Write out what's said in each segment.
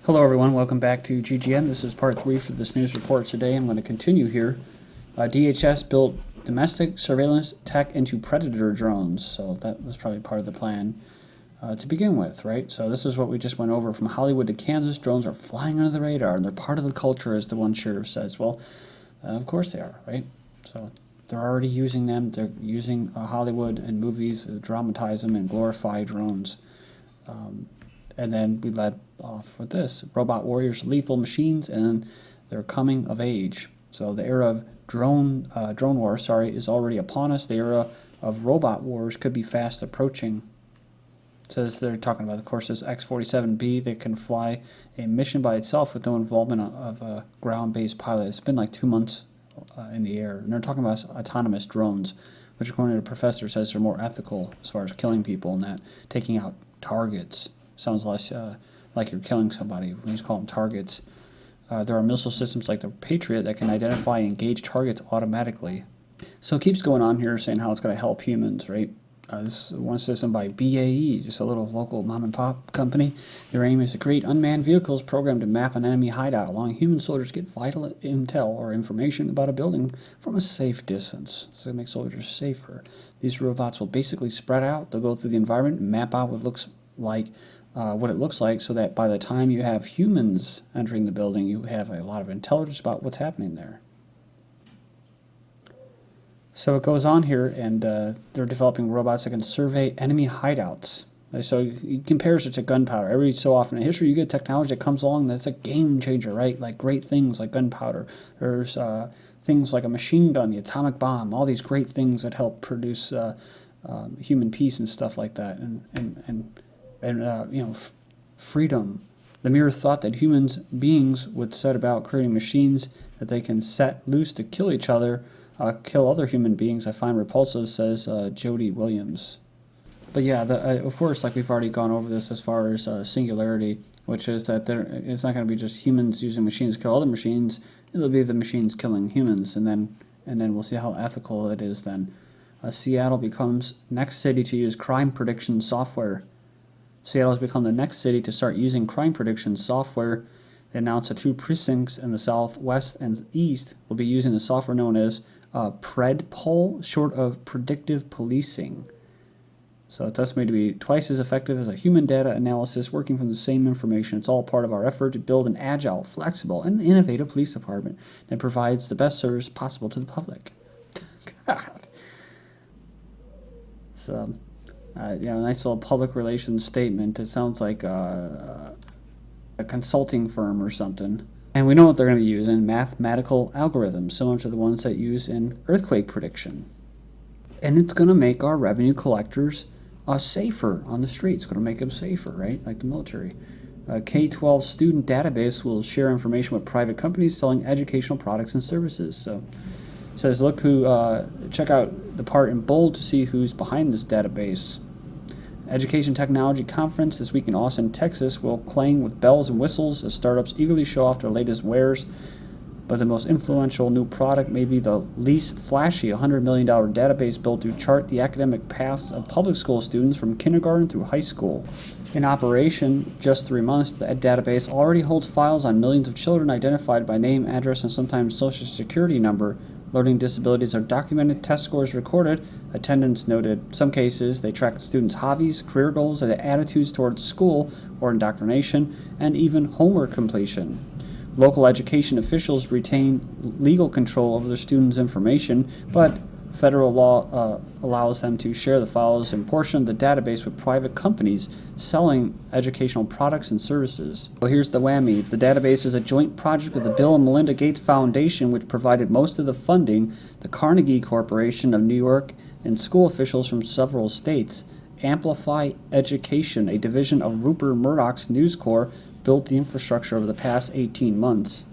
Hello everyone, welcome back to GGN. This is part 3 for this news report today. I'm going to continue here. DHS built domestic surveillance tech into Predator drones, so that was probably part of the plan to begin with, right? So this is what we just went over. From Hollywood to Kansas, drones are flying under the radar, and they're part of the culture, as the one sheriff says. Well, of course they are, right? So they're already using them. They're using Hollywood and movies to dramatize them and glorify drones. And then we led off with this. Robot warriors, lethal machines, and they're coming of age. So the era of drone war, is already upon us. The era of robot wars could be fast approaching. It says they're talking about, of course, this X-47B that can fly a mission by itself with no involvement of a ground-based pilot. It's been like 2 months in the air. And they're talking about autonomous drones, which according to the professor says are more ethical as far as killing people and that, taking out targets. Sounds less like you're killing somebody when you just call them targets. There are missile systems like the Patriot that can identify and engage targets automatically. So it keeps going on here saying how it's going to help humans, right? This is one system by BAE, just a little local mom and pop company. Their aim is to create unmanned vehicles programmed to map an enemy hideout, allowing human soldiers to get vital intel or information about a building from a safe distance. So it makes soldiers safer. These robots will basically spread out. They'll go through the environment and map out what it looks like, so that by the time you have humans entering the building, you have a lot of intelligence about what's happening there. So it goes on here, and they're developing robots that can survey enemy hideouts. So he compares it to gunpowder. Every so often in history, you get technology that comes along that's a game changer, right? Like great things like gunpowder. There's things like a machine gun, the atomic bomb, all these great things that help produce human peace and stuff like that, and freedom. The mere thought that human beings would set about creating machines that they can set loose to kill each other, kill other human beings, I find repulsive, says Jody Williams. But yeah, of course, like we've already gone over this as far as singularity, which is that it's not going to be just humans using machines to kill other machines. It'll be the machines killing humans, and then we'll see how ethical it is then. Seattle becomes next city to use crime prediction software. Seattle has become the next city to start using crime prediction software. They announced that 2 precincts in the southwest and east will be using the software known as PredPol, short of predictive policing. So it's estimated to be twice as effective as a human data analysis working from the same information. It's all part of our effort to build an agile, flexible, and innovative police department that provides the best service possible to the public. God. So... a nice little public relations statement. It sounds like a consulting firm or something. And we know what they're going to be using, mathematical algorithms, similar to the ones that use in earthquake prediction. And it's going to make our revenue collectors safer on the streets. It's going to make them safer, right? Like the military. K-12 student database will share information with private companies selling educational products and services. So it says, look check out the part in bold to see who's behind this database. Education Technology Conference this week in Austin, Texas will clang with bells and whistles as startups eagerly show off their latest wares. But the most influential new product may be the least flashy $100 million database built to chart the academic paths of public school students from kindergarten through high school. In operation just 3 months, the database already holds files on millions of children identified by name, address, and sometimes social security number. Learning disabilities are documented, test scores recorded, attendance noted. In some cases, they track the students' hobbies, career goals, and their attitudes towards school or indoctrination, and even homework completion. Local education officials retain legal control over their students' information, but federal law allows them to share the files and portion of the database with private companies selling educational products and services. Well, here's the whammy. The database is a joint project with the Bill and Melinda Gates Foundation, which provided most of the funding, the Carnegie Corporation of New York, and school officials from several states. Amplify Education, a division of Rupert Murdoch's News Corp, built the infrastructure over the past 18 months.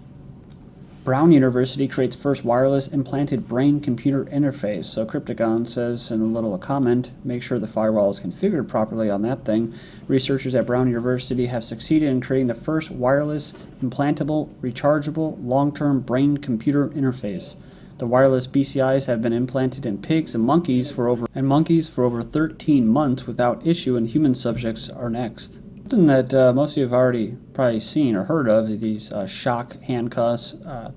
Brown University creates first wireless implanted brain-computer interface. So Cryptagon says in a little comment, make sure the firewall is configured properly on that thing. Researchers at Brown University have succeeded in creating the first wireless, implantable, rechargeable, long-term brain-computer interface. The wireless BCIs have been implanted in pigs and monkeys for over 13 months without issue, and human subjects are next. something that most of you have already probably seen or heard of, these shock handcuffs. It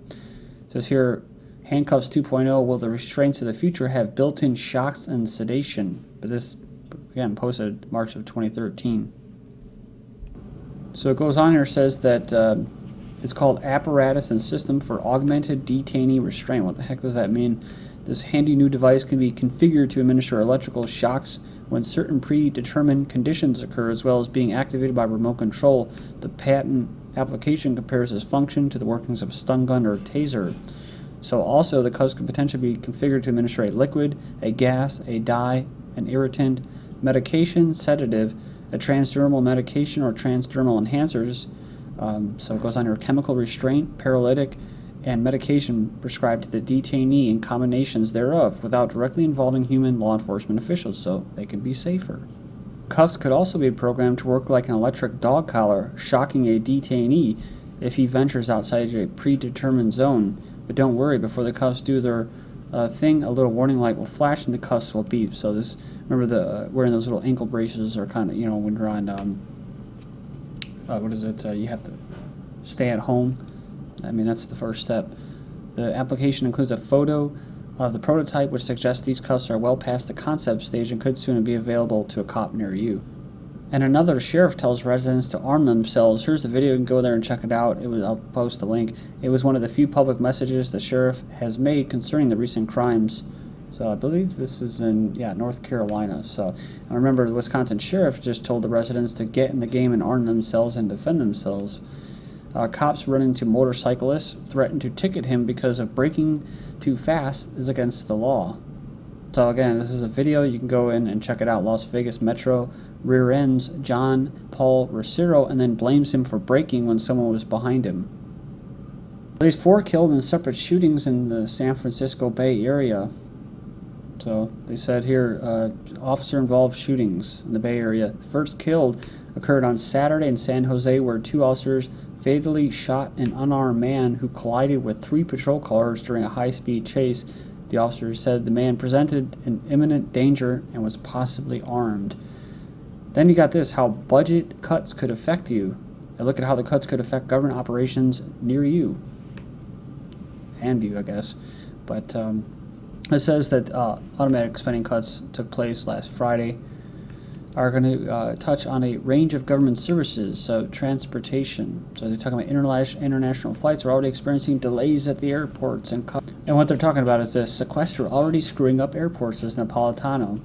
says here, Handcuffs 2.0, will the restraints of the future have built-in shocks and sedation? But this, again, posted March of 2013. So it goes on here, says that it's called Apparatus and System for Augmented Detainee Restraint. What the heck does that mean? This handy new device can be configured to administer electrical shocks when certain predetermined conditions occur, as well as being activated by remote control. The patent application compares this function to the workings of a stun gun or a taser. So also the cuffs could potentially be configured to administer a liquid, a gas, a dye, an irritant, medication, sedative, a transdermal medication or transdermal enhancers. So it goes under chemical restraint, paralytic, and medication prescribed to the detainee in combinations thereof without directly involving human law enforcement officials, so they can be safer. Cuffs could also be programmed to work like an electric dog collar, shocking a detainee if he ventures outside a predetermined zone. But don't worry, before the cuffs do their thing, a little warning light will flash and the cuffs will beep. So this, remember the wearing those little ankle braces are kind of, you know, when you're on, what is it, you have to stay at home. I mean, that's the first step. The application includes a photo of the prototype, which suggests these cuffs are well past the concept stage and could soon be available to a cop near you. And another sheriff tells residents to arm themselves. Here's the video. You can go there and check it out. I'll post the link. It was one of the few public messages the sheriff has made concerning the recent crimes. So I believe this is in, North Carolina. So I remember the Wisconsin sheriff just told the residents to get in the game and arm themselves and defend themselves. Cops run into motorcyclists, threaten to ticket him because of braking too fast is against the law. So again, this is a video. You can go in and check it out. Las Vegas Metro rear ends John Paul Rosero and then blames him for braking when someone was behind him. At least 4 killed in separate shootings in the San Francisco Bay Area. So they said here, officer-involved shootings in the Bay Area. First killed occurred on Saturday in San Jose, where 2 officers fatally shot an unarmed man who collided with 3 patrol cars during a high-speed chase. The officers said the man presented an imminent danger and was possibly armed. Then you got this, how budget cuts could affect you. And look at how the cuts could affect government operations near you. And you, I guess. But it says that automatic spending cuts took place last Friday. Are going to touch on a range of government services, so transportation. So they're talking about international flights are already experiencing delays at the airports. And what they're talking about is this, Sequester already screwing up airports, as Napolitano.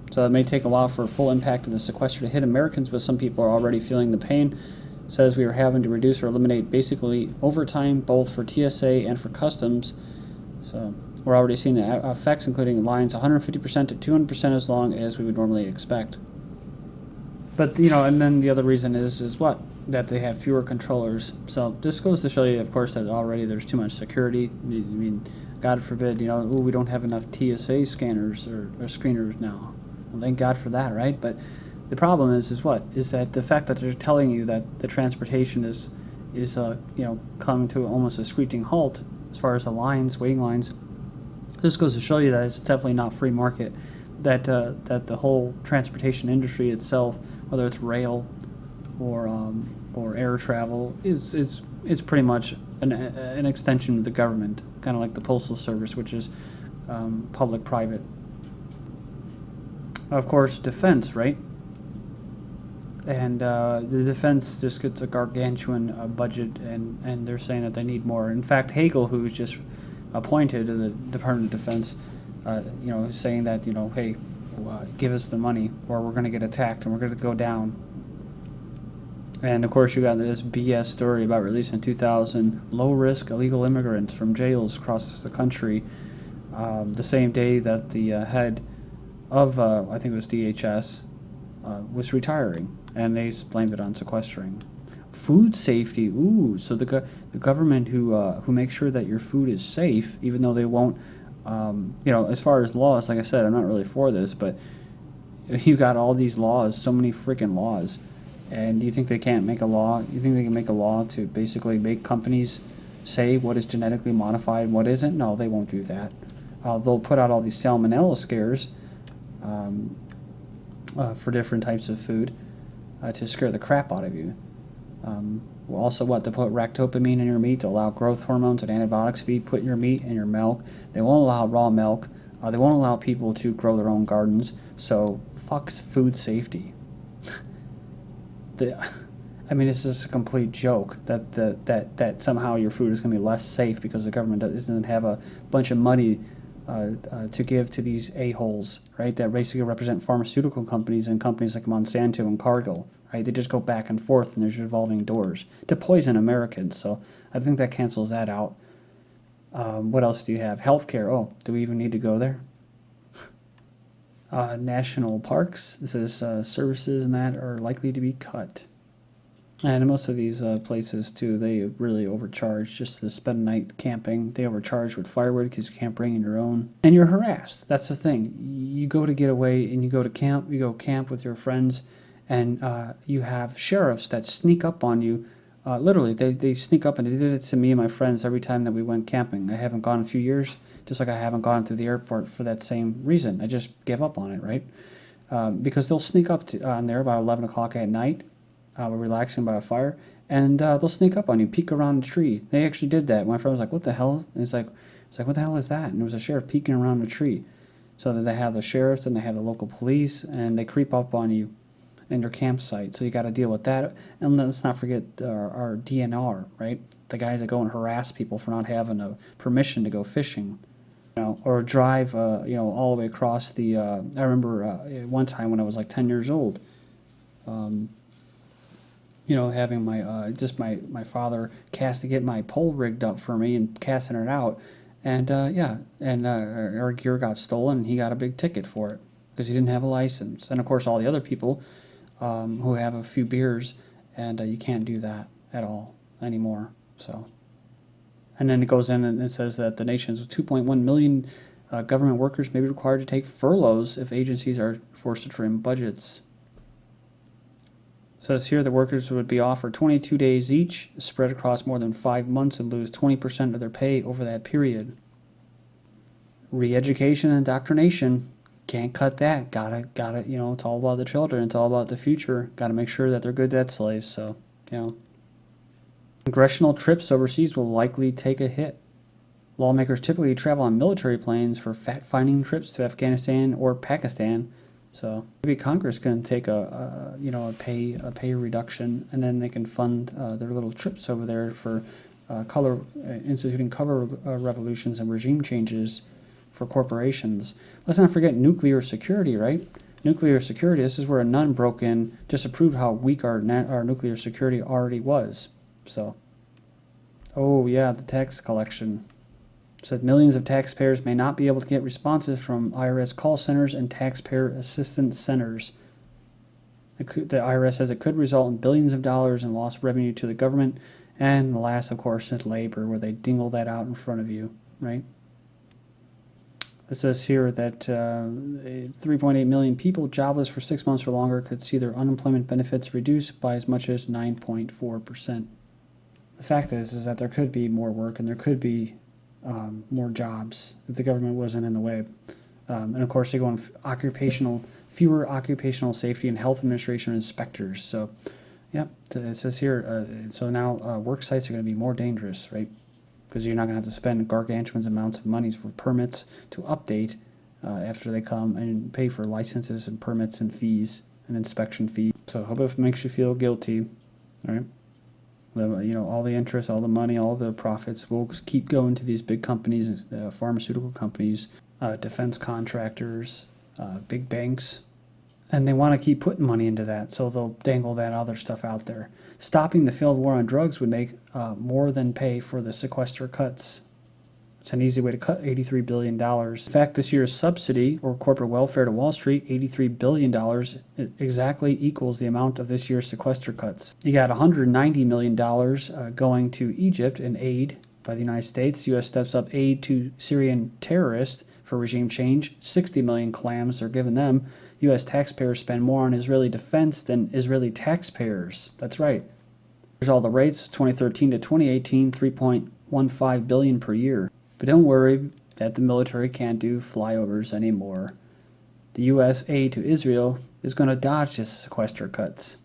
So it may take a while for a full impact of the sequester to hit Americans, but some people are already feeling the pain. It says we are having to reduce or eliminate basically overtime, both for TSA and for customs. So we're already seeing the effects, including lines 150% to 200% as long as we would normally expect. But, and then the other reason is what? That they have fewer controllers. So this goes to show you, of course, that already there's too much security. I mean, God forbid, we don't have enough TSA scanners or screeners now. Well, thank God for that, right? But the problem is what? Is that the fact that they're telling you that the transportation is coming to almost a screeching halt as far as the waiting lines. This goes to show you that it's definitely not free market. That the whole transportation industry itself, whether it's rail or air travel, is pretty much an extension of the government, kind of like the Postal Service, which is public-private. Of course, defense, right? And the defense just gets a gargantuan budget, and they're saying that they need more. In fact, Hagel, who's just appointed to the Department of Defense, saying that, hey, give us the money or we're going to get attacked and we're going to go down. And, of course, you got this BS story about releasing 2,000 low-risk illegal immigrants from jails across the country the same day that the head of, I think it was DHS, was retiring. And they blamed it on sequestering. Food safety, ooh, so the government who makes sure that your food is safe, even though they won't, as far as laws, like I said, I'm not really for this, but you got all these laws, so many freaking laws, and do you think they can't make a law? You think they can make a law to basically make companies say what is genetically modified and what isn't? No, they won't do that. They'll put out all these salmonella scares for different types of food. to scare the crap out of you. Also, to put ractopamine in your meat to allow growth hormones and antibiotics to be put in your meat and your milk. They won't allow raw milk. They won't allow people to grow their own gardens. So, fucks food safety. This is a complete joke that somehow your food is going to be less safe because the government doesn't have a bunch of money to give to these a-holes, right? That basically represent pharmaceutical companies and companies like Monsanto and Cargill, right? They just go back and forth and there's revolving doors to poison Americans. So I think that cancels that out. What else do you have? Healthcare. Oh, do we even need to go there? National parks. This is services and that are likely to be cut. And most of these places, too, they really overcharge just to spend a night camping. They overcharge with firewood because you can't bring in your own. And you're harassed. That's the thing. You go to get away and you go to camp. You go camp with your friends, and you have sheriffs that sneak up on you. Literally, they sneak up, and they did it to me and my friends every time that we went camping. I haven't gone in a few years, just like I haven't gone to the airport for that same reason. I just gave up on it, right? Because they'll sneak up on there about 11 o'clock at night. We're relaxing by a fire, and they'll sneak up on you, peek around a tree. They actually did that. My friend was like, "What the hell?" And it's like, "What the hell is that?" And it was a sheriff peeking around a tree. So that they have the sheriffs and they have the local police, and they creep up on you in your campsite. So you got to deal with that. And let's not forget our DNR, right? The guys that go and harass people for not having a permission to go fishing, or drive, all the way across the. I remember one time when I was like 10 years old. Having my father get my pole rigged up for me and casting it out, and our gear got stolen and he got a big ticket for it because he didn't have a license. And of course all the other people who have a few beers, and you can't do that at all anymore. So, and then it goes in and it says that the nation's 2.1 million government workers may be required to take furloughs if agencies are forced to trim budgets. It says here the workers would be offered 22 days each, spread across more than 5 months, and lose 20% of their pay over that period. Re-education and indoctrination, can't cut that. Gotta, it's all about the children. It's all about the future. Gotta make sure that they're good debt slaves. So, Congressional trips overseas will likely take a hit. Lawmakers typically travel on military planes for fact-finding trips to Afghanistan or Pakistan. So maybe Congress can take a pay reduction, and then they can fund their little trips over there for instituting color revolutions and regime changes for corporations. Let's not forget nuclear security, right? Nuclear security. This is where a nun broke in, just to prove how weak our nuclear security already was. So, the tax collection. Said millions of taxpayers may not be able to get responses from IRS call centers and taxpayer assistance centers. The IRS says it could result in billions of dollars in lost revenue to the government. And the last, of course, is labor, where they dingle that out in front of you, right? It says here that 3.8 million people jobless for 6 months or longer could see their unemployment benefits reduced by as much as 9.4%. The fact is that there could be more work and there could be more jobs if the government wasn't in the way. And of course, they go on fewer occupational safety and health administration inspectors. So, it says here, so now work sites are going to be more dangerous, right? Because you're not going to have to spend gargantuan amounts of money for permits to update after they come, and pay for licenses and permits and fees and inspection fees. So I hope it makes you feel guilty, all right? All the interest, all the money, all the profits will keep going to these big companies, pharmaceutical companies, defense contractors, big banks, and they want to keep putting money into that, so they'll dangle that other stuff out there. Stopping the failed war on drugs would make more than pay for the sequester cuts. It's an easy way to cut $83 billion. In fact, this year's subsidy, or corporate welfare to Wall Street, $83 billion, exactly equals the amount of this year's sequester cuts. You got $190 million going to Egypt in aid by the United States. The U.S. steps up aid to Syrian terrorists for regime change. 60 million clams are given them. U.S. taxpayers spend more on Israeli defense than Israeli taxpayers. That's right. Here's all the rates, 2013 to 2018, $3.15 billion per year. But don't worry that the military can't do flyovers anymore. The U.S. aid to Israel is going to dodge the sequester cuts.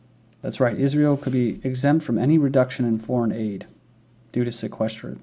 That's right. Israel could be exempt from any reduction in foreign aid due to Sequester.